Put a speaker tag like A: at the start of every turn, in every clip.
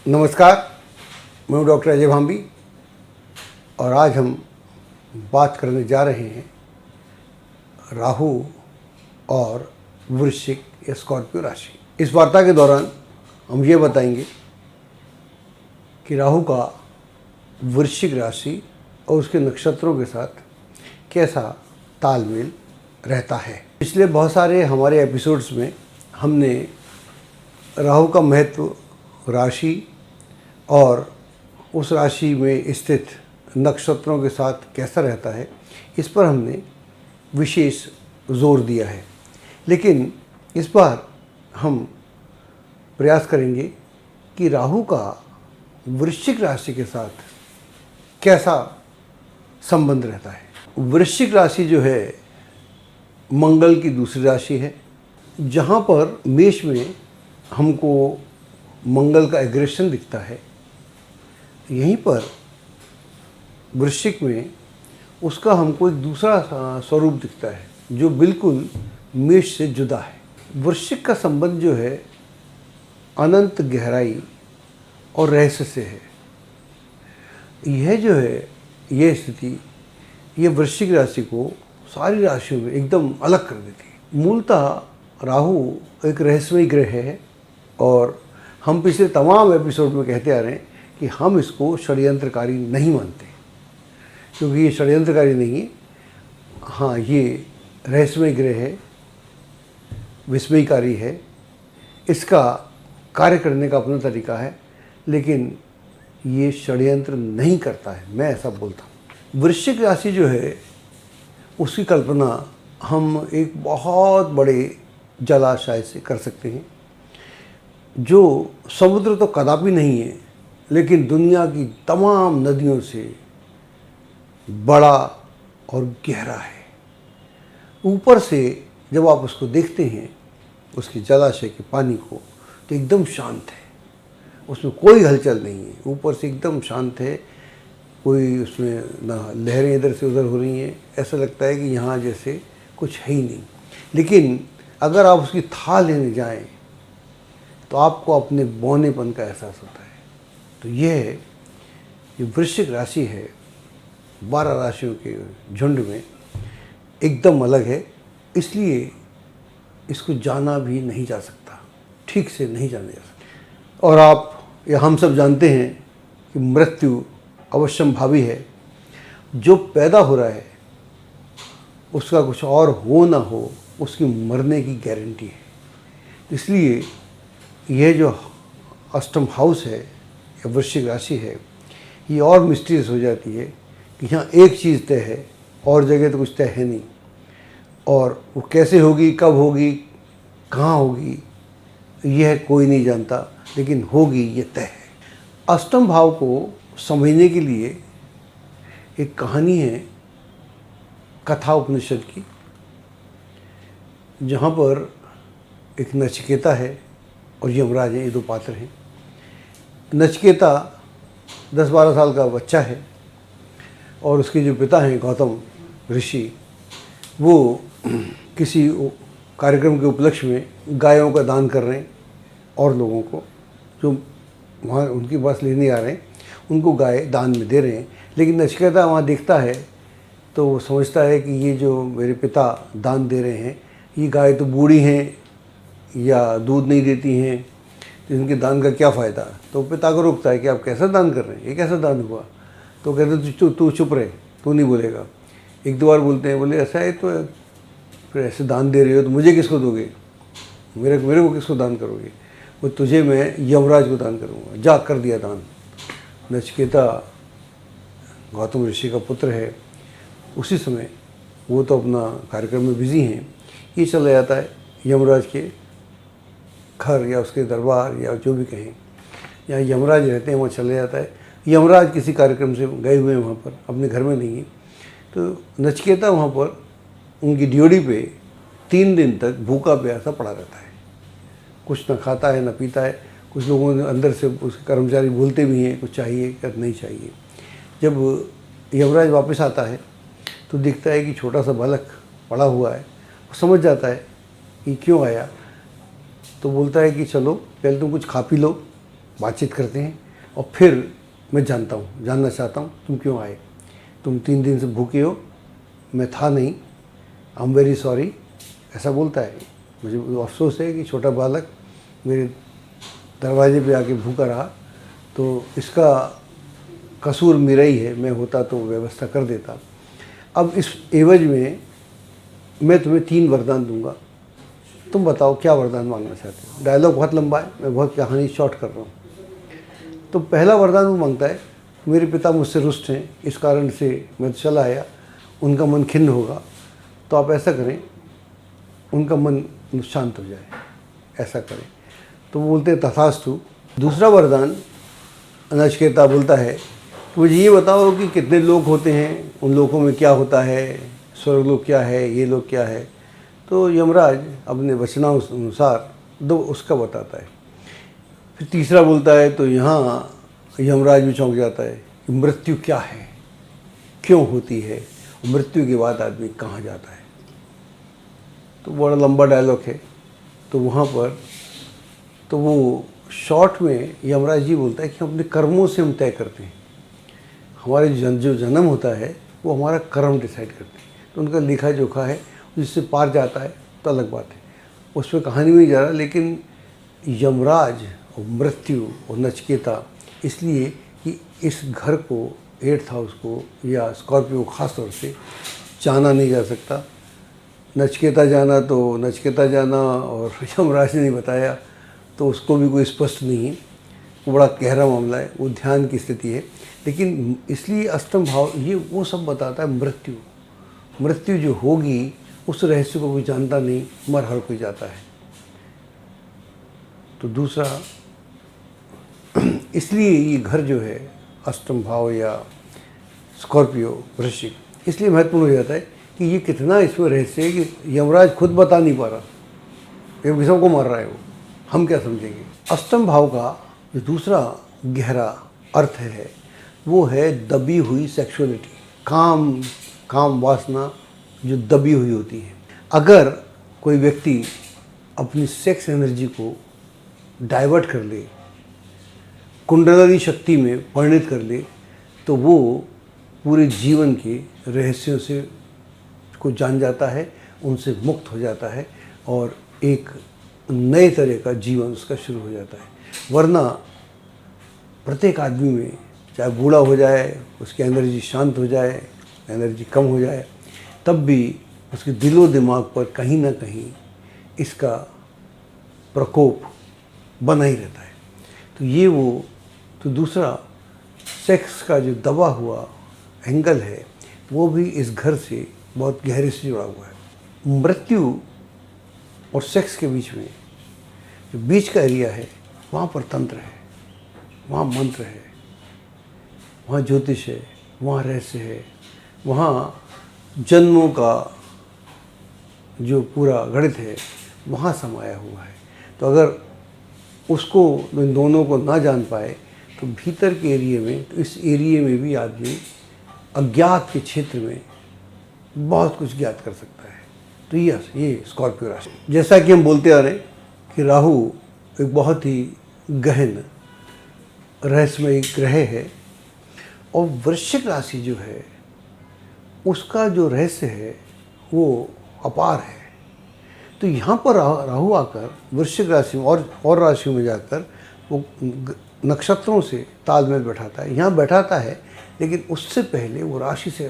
A: नमस्कार, मैं हूँ डॉक्टर अजय भांबी और आज हम बात करने जा रहे हैं राहु और वृश्चिक या स्कॉर्पियो राशि। इस वार्ता के दौरान हम ये बताएंगे कि राहु का वृश्चिक राशि और उसके नक्षत्रों के साथ कैसा तालमेल रहता है। पिछले बहुत सारे हमारे एपिसोड्स में हमने राहु का महत्व, राशि और उस राशि में स्थित नक्षत्रों के साथ कैसा रहता है, इस पर हमने विशेष जोर दिया है। लेकिन इस बार हम प्रयास करेंगे कि राहु का वृश्चिक राशि के साथ कैसा संबंध रहता है। वृश्चिक राशि जो है मंगल की दूसरी राशि है, जहाँ पर मेष में हमको मंगल का एग्रेशन दिखता है, यहीं पर वृश्चिक में उसका हमको एक दूसरा स्वरूप दिखता है जो बिल्कुल मेष से जुदा है। वृश्चिक का संबंध जो है अनंत गहराई और रहस्य से है। यह जो है, यह स्थिति, ये वृश्चिक राशि को सारी राशियों में एकदम अलग कर देती है। मूलतः राहु एक रहस्यमय ग्रह है और हम पिछले तमाम एपिसोड में कहते आ रहे हैं कि हम इसको षड्यंत्रकारी नहीं मानते, क्योंकि ये षड्यंत्रकारी नहीं है। हाँ, ये रहस्यमय ग्रह है, विस्मयकारी है, इसका कार्य करने का अपना तरीका है, लेकिन ये षड्यंत्र नहीं करता है, मैं ऐसा बोलता हूँ। वृश्चिक राशि जो है उसकी कल्पना हम एक बहुत बड़े जलाशय से कर सकते हैं, जो समुद्र तो कदापि नहीं है, लेकिन दुनिया की तमाम नदियों से बड़ा और गहरा है। ऊपर से जब आप उसको देखते हैं, उसकी जलाशय के पानी को, तो एकदम शांत है, उसमें कोई हलचल नहीं है। ऊपर से एकदम शांत है, कोई उसमें ना लहरें इधर से उधर हो रही हैं, ऐसा लगता है कि यहाँ जैसे कुछ है ही नहीं। लेकिन अगर आप उसकी थाह लेने जाएं तो आपको अपने बौनेपन का एहसास होता है। तो ये वृश्चिक राशि है, 12 राशियों के झुंड में एकदम अलग है, इसलिए इसको जाना भी नहीं जा सकता, ठीक से नहीं जाना जा सकता। और आप या हम सब जानते हैं कि मृत्यु अवश्यंभावी है। जो पैदा हो रहा है उसका कुछ और हो ना हो, उसकी मरने की गारंटी है। इसलिए यह जो अष्टम हाउस है या वृश्चिक राशि है, ये और मिस्टीरियस हो जाती है कि यहाँ एक चीज़ तय है और जगह तो कुछ तय है नहीं, और वो कैसे होगी, कब होगी, कहाँ होगी, यह कोई नहीं जानता, लेकिन होगी ये तय है। अष्टम भाव को समझने के लिए एक कहानी है कथा उपनिषद की, जहाँ पर एक नचिकेता है और यमराज है, ये दो पात्र हैं। नचिकेता 10-12 साल का बच्चा है और उसके जो पिता हैं गौतम ऋषि, वो किसी कार्यक्रम के उपलक्ष्य में गायों का दान कर रहे हैं, और लोगों को जो वहाँ उनके पास लेने आ रहे हैं उनको गाय दान में दे रहे हैं। लेकिन नचिकेता वहाँ देखता है तो वो समझता है कि ये जो मेरे पिता दान दे रहे हैं, ये गाय तो बूढ़ी हैं या दूध नहीं देती हैं, तो इनके दान का क्या फ़ायदा। तो पिता को रोकता है कि आप कैसा दान कर रहे हैं, ये कैसा दान हुआ। तो कहते तू चुप रहे, तू नहीं बोलेगा। 1-2 बार बोलते हैं, बोले ऐसा है तो फिर ऐसे दान दे रहे हो तो मुझे किसको दोगे, मेरे को किसको दान करोगे। वो तुझे मैं यमराज को दान करूँगा। जा कर दिया दान। नचिकेता गौतम ऋषि का पुत्र है। उसी समय वो तो अपना कार्यक्रम में बिजी हैं, ये चला जाता है यमराज के घर या उसके दरबार या जो भी कहें, या यमराज रहते हैं वहाँ चले जाता है। यमराज किसी कार्यक्रम से गए हुए हैं वहाँ पर, अपने घर में नहीं है। तो नचिकेता वहाँ पर उनकी ड्यूटी पे 3 दिन तक भूखा प्यासा पड़ा रहता है, कुछ ना खाता है ना पीता है। कुछ लोगों ने अंदर से उसके कर्मचारी बोलते भी हैं कुछ चाहिए क्या नहीं चाहिए। जब यमराज वापस आता है तो दिखता है कि छोटा सा बालक पड़ा हुआ है। वो समझ जाता है कि क्यों आया, तो बोलता है कि चलो पहले तुम कुछ खा पी लो, बातचीत करते हैं और फिर मैं जानना चाहता हूँ तुम क्यों आए, तुम 3 दिन से भूखे हो, मैं था नहीं, आई एम वेरी सॉरी, ऐसा बोलता है। मुझे अफसोस है कि छोटा बालक मेरे दरवाजे पे आके भूखा रहा, तो इसका कसूर मेरा ही है, मैं होता तो व्यवस्था कर देता। अब इस एवज में मैं तुम्हें 3 वरदान दूंगा, तुम बताओ क्या वरदान मांगना चाहते हो। डायलॉग बहुत लंबा है, मैं बहुत कहानी शॉर्ट कर रहा हूँ। तो पहला वरदान वो मांगता है, मेरे पिता मुझसे रुष्ट हैं, इस कारण से मैं तो चला आया, उनका मन खिन्न होगा, तो आप ऐसा करें उनका मन शांत हो जाए, ऐसा करें। तो वो बोलते हैं तथास्तु। दूसरा वरदान नचिकेता बोलता है कि मुझे ये बताओ कि कितने लोक होते हैं, उन लोकों में क्या होता है, स्वर्गलोक क्या है, ये लोक क्या है। तो यमराज अपने वचनानुसार दो उसका बताता है। फिर तीसरा बोलता है, तो यहाँ यमराज भी चौंक जाता है कि मृत्यु क्या है, क्यों होती है, मृत्यु के बाद आदमी कहाँ जाता है। तो बड़ा लंबा डायलॉग है। तो वहाँ पर तो वो शॉर्ट में यमराज जी बोलता है कि अपने कर्मों से हम तय करते हैं, हमारे जो जन्म होता है वो हमारा कर्म डिसाइड करते हैं। तो उनका लिखा जोखा है, जिससे पार जाता है तो अलग बात है, उस पर कहानी में नहीं जा रहा। लेकिन यमराज और मृत्यु और नचिकेता, इसलिए कि इस घर को, 8th हाउस को या स्कॉर्पियो खास तौर से जाना नहीं जा सकता। नचिकेता जाना तो नचिकेता जाना, और यमराज ने नहीं बताया तो उसको भी कोई स्पष्ट नहीं है, वो बड़ा गहरा मामला है, वो ध्यान की स्थिति है। लेकिन इसलिए अष्टम भाव ये वो सब बताता है। मृत्यु जो होगी उस रहस्य को कोई जानता नहीं, मर हर कोई जाता है। तो दूसरा, इसलिए ये घर जो है अष्टम भाव या स्कॉर्पियो वृश्चिक, इसलिए महत्वपूर्ण हो जाता है कि ये कितना इसमें रहस्य है कि यमराज खुद बता नहीं पा रहा, ये सबको मार रहा है वो, हम क्या समझेंगे। अष्टम भाव का जो दूसरा गहरा अर्थ है वो है दबी हुई सेक्सुअलिटी, काम वासना जो दबी हुई होती है। अगर कोई व्यक्ति अपनी सेक्स एनर्जी को डाइवर्ट कर ले, कुंडलिनी शक्ति में परिणित कर ले, तो वो पूरे जीवन के रहस्यों से को जान जाता है, उनसे मुक्त हो जाता है और एक नए तरह का जीवन उसका शुरू हो जाता है। वरना प्रत्येक आदमी में, चाहे बूढ़ा हो जाए, उसकी एनर्जी शांत हो जाए, एनर्जी कम हो जाए, तब भी उसके दिलो दिमाग पर कहीं ना कहीं इसका प्रकोप बना ही रहता है। तो ये वो तो दूसरा सेक्स का जो दबा हुआ एंगल है वो भी इस घर से बहुत गहरे से जुड़ा हुआ है। मृत्यु और सेक्स के बीच में जो बीच का एरिया है वहाँ पर तंत्र है, वहाँ मंत्र है, वहाँ ज्योतिष है, वहाँ रहस्य है, वहाँ जन्मों का जो पूरा गणित है वहाँ समाया हुआ है। तो अगर उसको इन दोनों को ना जान पाए तो भीतर के एरिए में, तो इस एरिए में भी आदमी अज्ञात के क्षेत्र में बहुत कुछ ज्ञात कर सकता है। तो ये स्कॉर्पियो राशि, जैसा कि हम बोलते आ रहे हैं कि राहु एक बहुत ही गहन रहस्यमय ग्रह है, और वृश्चिक राशि जो है उसका जो रहस्य है वो अपार है। तो यहाँ पर राहु आकर वृश्चिक राशि में और राशियों में जाकर वो नक्षत्रों से तालमेल बैठाता है। यहाँ बैठाता है, लेकिन उससे पहले वो राशि से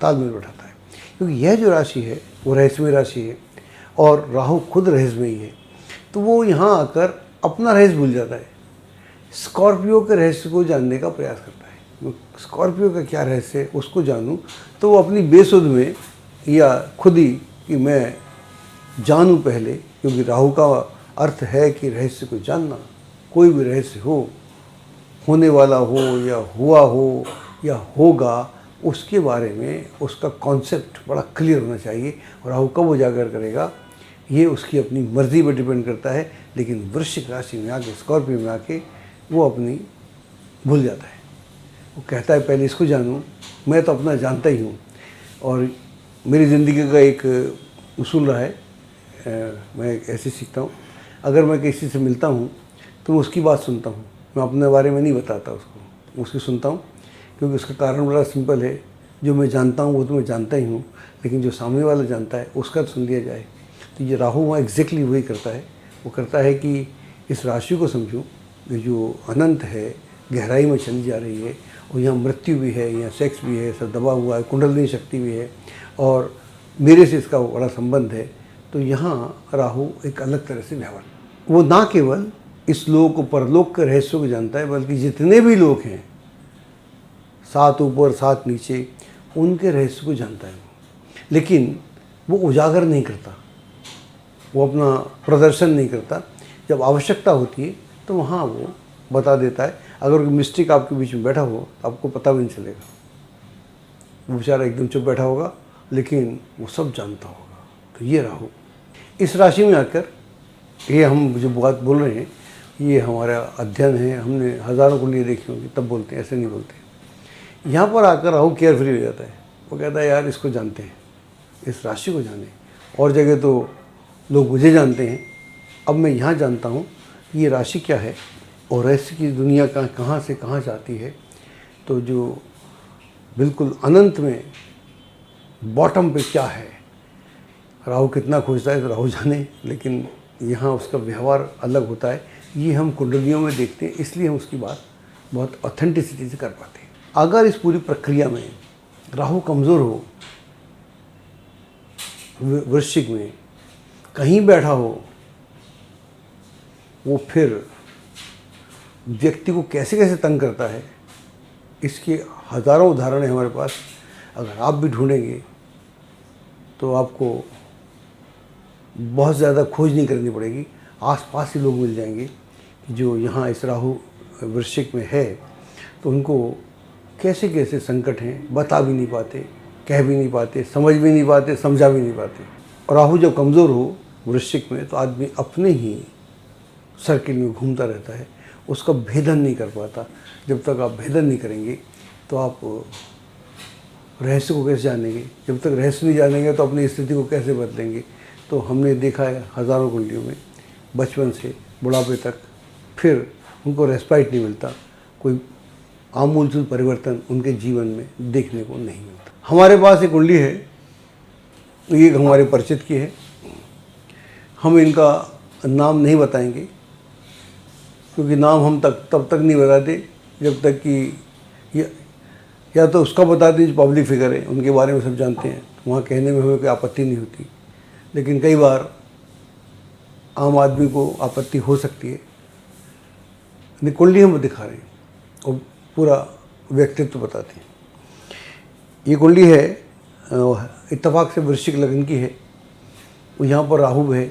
A: तालमेल बैठाता है, क्योंकि यह जो राशि है वो रहस्यमय राशि है और राहु खुद रहस्यमयी है। तो वो यहाँ आकर अपना रहस्य भूल जाता है, स्कॉर्पियो के रहस्य को जानने का प्रयास करता है। स्कॉर्पियो का क्या रहस्य है उसको जानूं, तो वो अपनी बेसुध में या खुद ही कि मैं जानूं पहले, क्योंकि राहु का अर्थ है कि रहस्य को जानना। कोई भी रहस्य हो, होने वाला हो या हुआ हो या होगा, उसके बारे में उसका कॉन्सेप्ट बड़ा क्लियर होना चाहिए। और राहु कब उजागर करेगा ये उसकी अपनी मर्ज़ी पर डिपेंड करता है। लेकिन वृश्चिक राशि में आके, स्कॉर्पियो में आके वो अपनी भूल जाता है। वो कहता है पहले इसको जानूं, मैं तो अपना जानता ही हूँ। और मेरी ज़िंदगी का एक उसूल रहा है, मैं ऐसे सीखता हूँ, अगर मैं किसी से मिलता हूँ तो मैं उसकी बात सुनता हूँ, मैं अपने बारे में नहीं बताता उसको, उसकी सुनता हूँ, क्योंकि उसका कारण बड़ा सिंपल है। जो मैं जानता हूँ वो तो मैं जानता ही हूँ, लेकिन जो सामने वाला जानता है उसका तो सुन लिया जाए। तो ये राहु वहाँ एग्जैक्टली वही करता है। वो करता है कि इस राशि को समझूं कि जो अनंत है, गहराई में चली जा रही है, और यहाँ मृत्यु भी है, यहाँ सेक्स भी है, सब दबा हुआ है, कुंडलिनी शक्ति भी है, और मेरे से इसका बड़ा संबंध है। तो यहाँ राहु एक अलग तरह से व्यवहार, वो ना केवल इस लोक और परलोक के रहस्यों को जानता है, बल्कि जितने भी लोग हैं, 7 ऊपर 7 नीचे, उनके रहस्य को जानता है। लेकिन वो उजागर नहीं करता, वो अपना प्रदर्शन नहीं करता। जब आवश्यकता होती है तो वहाँ वो बता देता है। अगर कोई मिस्टेक आपके बीच में बैठा हो तो आपको पता भी नहीं चलेगा, वो बेचारा एकदम चुप बैठा होगा, लेकिन वो सब जानता होगा। तो ये राहु इस राशि में आकर, ये हम जो बात बोल रहे हैं ये हमारा अध्ययन है, हमने हज़ारों कुंडलियाँ देखी होंगी, तब बोलते हैं, ऐसे नहीं बोलते। यहाँ पर आकर राहु केयर फ्री हो जाता है। वो कहता है यार इसको जानते हैं, इस राशि को जाने। और जगह तो लोग मुझे जानते हैं, अब मैं यहाँ जानता हूँ ये राशि क्या है और रहस्य की दुनिया कहाँ से कहाँ जाती है। तो जो बिल्कुल अनंत में बॉटम पे क्या है, राहु कितना खोजता है तो राहु जाने। लेकिन यहाँ उसका व्यवहार अलग होता है, ये हम कुंडलियों में देखते हैं, इसलिए हम उसकी बात बहुत ऑथेंटिसिटी से कर पाते हैं। अगर इस पूरी प्रक्रिया में राहु कमज़ोर हो, वृश्चिक में कहीं बैठा हो, वो फिर व्यक्ति को कैसे कैसे तंग करता है, इसके हज़ारों उदाहरण हैं हमारे पास। अगर आप भी ढूंढेंगे तो आपको बहुत ज़्यादा खोज नहीं करनी पड़ेगी, आसपास ही लोग मिल जाएंगे जो यहाँ इस राहु वृश्चिक में है। तो उनको कैसे कैसे संकट हैं, बता भी नहीं पाते, कह भी नहीं पाते, समझ भी नहीं पाते, समझा भी नहीं पाते। और राहु जब कमज़ोर हो वृश्चिक में तो आदमी अपने ही सर्किल में घूमता रहता है, उसका भेदन नहीं कर पाता। जब तक आप भेदन नहीं करेंगे तो आप रहस्य को कैसे जानेंगे? जब तक रहस्य नहीं जानेंगे तो अपनी स्थिति को कैसे बदलेंगे? तो हमने देखा है हज़ारों कुंडलियों में, बचपन से बुढ़ापे तक, फिर उनको रेस्पाइट नहीं मिलता, कोई आमूलचूल परिवर्तन उनके जीवन में देखने को नहीं मिलता। हमारे पास एक कुंडली है, ये हमारे परिचित की है। हम इनका नाम नहीं बताएंगे, क्योंकि नाम हम तब तक नहीं बताते जब तक कि या तो उसका बताते जो पब्लिक फिगर है, उनके बारे में सब जानते हैं, वहाँ कहने में हमें कोई आपत्ति नहीं होती। लेकिन कई बार आम आदमी को आपत्ति हो सकती है। कुंडली हम दिखा रहे हैं और पूरा व्यक्तित्व बताते हैं। ये कुंडली है इत्तेफाक से वृश्चिक लग्न की है। यहाँ पर राहु है,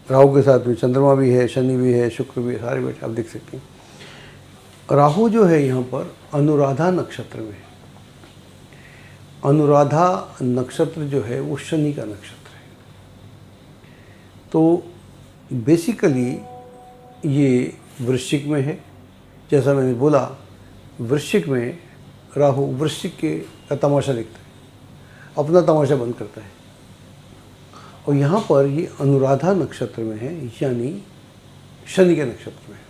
A: राहु के साथ में चंद्रमा भी है, शनि भी है, शुक्र भी है, सारे बैठे आप देख सकते हैं। राहु जो है यहाँ पर अनुराधा नक्षत्र में है। अनुराधा नक्षत्र जो है वो शनि का नक्षत्र है। तो बेसिकली ये वृश्चिक में है। जैसा मैंने बोला, वृश्चिक में राहु वृश्चिक का तमाशा देखता है, अपना तमाशा बंद करता है। और यहाँ पर ये अनुराधा नक्षत्र में है, यानी शनि के नक्षत्र में है।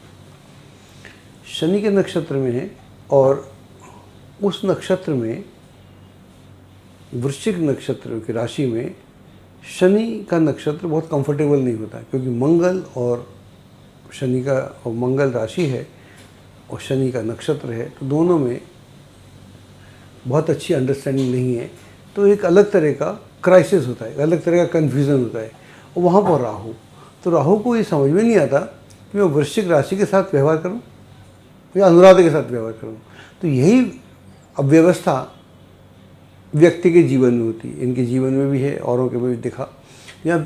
A: शनि के नक्षत्र में है और उस नक्षत्र में, वृश्चिक नक्षत्र की राशि में शनि का नक्षत्र बहुत कंफर्टेबल नहीं होता, क्योंकि मंगल और शनि का, और मंगल राशि है और शनि का नक्षत्र है, तो दोनों में बहुत अच्छी अंडरस्टैंडिंग नहीं है। तो एक अलग तरह का क्राइसिस होता है, अलग तरह का कन्फ्यूज़न होता है। और वहाँ पर राहु, तो राहु को ये समझ में नहीं आता कि मैं वृश्चिक राशि के साथ व्यवहार करूँ या अनुराधा के साथ व्यवहार करूँ। तो यही अव्यवस्था व्यक्ति के जीवन में होती है, इनके जीवन में भी है, औरों के में भी दिखा। यहाँ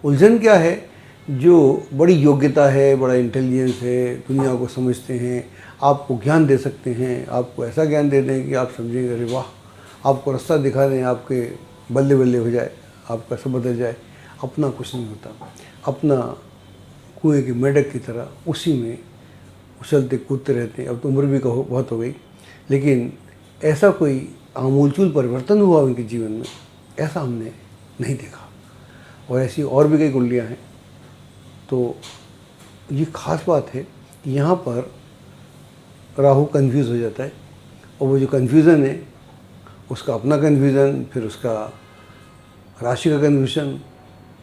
A: उलझन क्या है, जो बड़ी योग्यता है, बड़ा इंटेलिजेंस है, दुनिया को समझते हैं, आपको ज्ञान दे सकते हैं, आपको ऐसा ज्ञान दे दें कि आप समझेंगे अरे वाह, आपको रास्ता दिखा दें, आपके बल्ले बल्ले हो जाए, आपका सब बदल जाए। अपना कुछ नहीं होता, अपना कुएं के मेढक की तरह उसी में उछलते कूदते रहते हैं। अब तो उम्र भी बहुत हो गई, लेकिन ऐसा कोई आमूलचूल परिवर्तन हुआ उनके जीवन में, ऐसा हमने नहीं देखा। और ऐसी और भी कई कुंडलियाँ हैं। तो ये खास बात है कि यहाँ पर राहु कंफ्यूज हो जाता है, और वो जो कन्फ्यूज़न है उसका अपना कन्फ्यूज़न, फिर उसका राशि का कन्फ्यूजन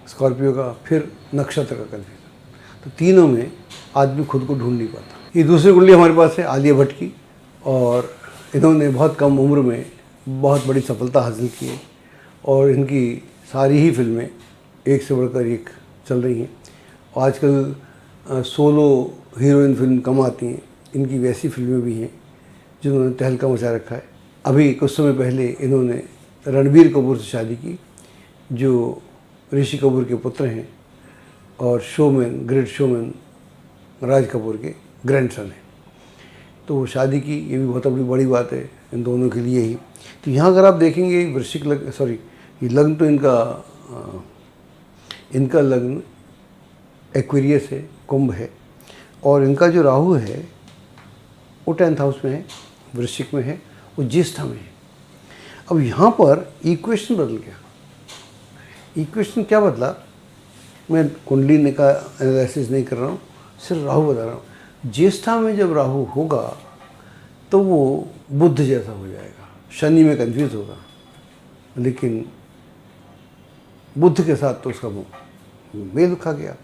A: स्कॉर्पियो का, फिर नक्षत्र का कन्फ्यूजन, तो तीनों में आदमी खुद को ढूंढ नहीं पाता। ये दूसरी कुंडली हमारे पास है आलिया भट्ट की, और इन्होंने बहुत कम उम्र में बहुत बड़ी सफलता हासिल की है, और इनकी सारी ही फिल्में एक से बढ़कर एक चल रही हैं। आजकल सोलो हीरोइन फिल्म कम आती हैं, इनकी वैसी फिल्में भी हैं जिन्होंने तहलका मचा रखा है। अभी कुछ समय पहले इन्होंने रणबीर कपूर से शादी की, जो ऋषि कपूर के पुत्र हैं और showman, great showman Raj Kapoor के ग्रैंडसन हैं। तो वो शादी की, ये भी बहुत बड़ी बात है इन दोनों के लिए ही। तो यहाँ अगर आप देखेंगे वृश्चिक लग्न, सॉरी ये लग्न तो इनका लग्न एक्वेरियस है, कुंभ है, और इनका जो राहु है वो 10th हाउस में है, वृश्चिक में है, वो ज्येष्ठा में है। अब यहाँ पर इक्वेशन बदल गया। इक्वेशन क्या बदला, मैं कुंडली का एनालिसिस नहीं कर रहा हूँ, सिर्फ राहु बता रहा हूँ। ज्येष्ठा में जब राहु होगा तो वो बुध जैसा हो जाएगा, शनि में कंफ्यूज होगा, लेकिन बुध के साथ तो उसका मेल खा गया।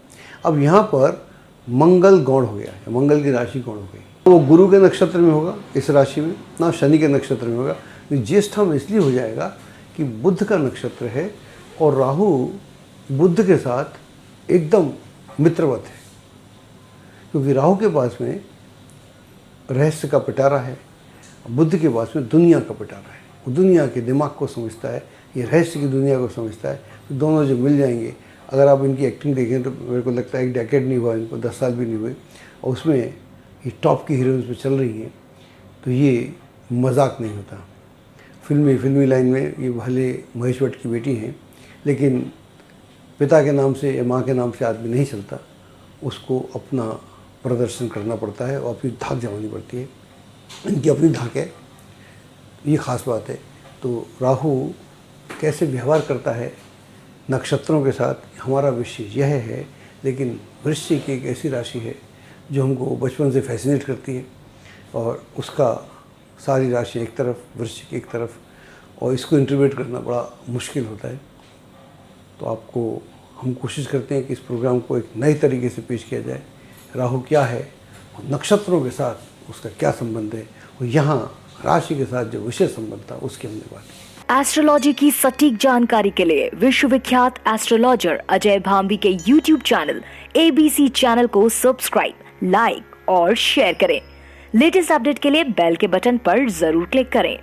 A: अब यहाँ पर मंगल गौण हो गया, मंगल की राशि गौण हो गई, तो वो गुरु के नक्षत्र में होगा इस राशि में, ना शनि के नक्षत्र में होगा। ज्येष्ठा में इसलिए हो जाएगा कि बुध का नक्षत्र है और राहु बुध के साथ एकदम मित्रवत है, क्योंकि राहु के पास में रहस्य का पिटारा है, बुध के पास में दुनिया का पिटारा है। वो दुनिया के दिमाग को समझता है, ये रहस्य की दुनिया को समझता है। तो दोनों जब मिल जाएंगे, अगर आप इनकी एक्टिंग देखें तो मेरे को लगता है 1 डेकेड नहीं हुआ इनको, 10 साल भी नहीं हुए, और उसमें ये टॉप की हीरोइंस में चल रही हैं, तो ये मजाक नहीं होता। फिल्मी लाइन में ये भले महेश भट्ट की बेटी हैं, लेकिन पिता के नाम से या माँ के नाम से आदमी नहीं चलता, उसको अपना प्रदर्शन करना पड़ता है और अपनी धाक जमानी पड़ती है। इनकी अपनी धाक है, ये ख़ास बात है। तो राहु कैसे व्यवहार करता है नक्षत्रों के साथ, हमारा विषय यह है। लेकिन वृश्चिक एक ऐसी राशि है जो हमको बचपन से फैसिनेट करती है, और उसका सारी राशि एक तरफ, वृश्चिक एक तरफ, और इसको इंटरप्रेट करना बड़ा मुश्किल होता है। तो हम कोशिश करते हैं कि इस प्रोग्राम को एक नए तरीके से पेश किया जाए। राहु क्या है और नक्षत्रों के साथ उसका क्या संबंध है, और यहाँ राशि के साथ जो विशेष संबंध था उसकी हमने बात की।
B: एस्ट्रोलॉजी की सटीक जानकारी के लिए विश्वविख्यात एस्ट्रोलॉजर अजय भांबी के YouTube चैनल ABC चैनल को सब्सक्राइब, लाइक और शेयर करें। लेटेस्ट अपडेट के लिए बेल के बटन पर जरूर क्लिक करें।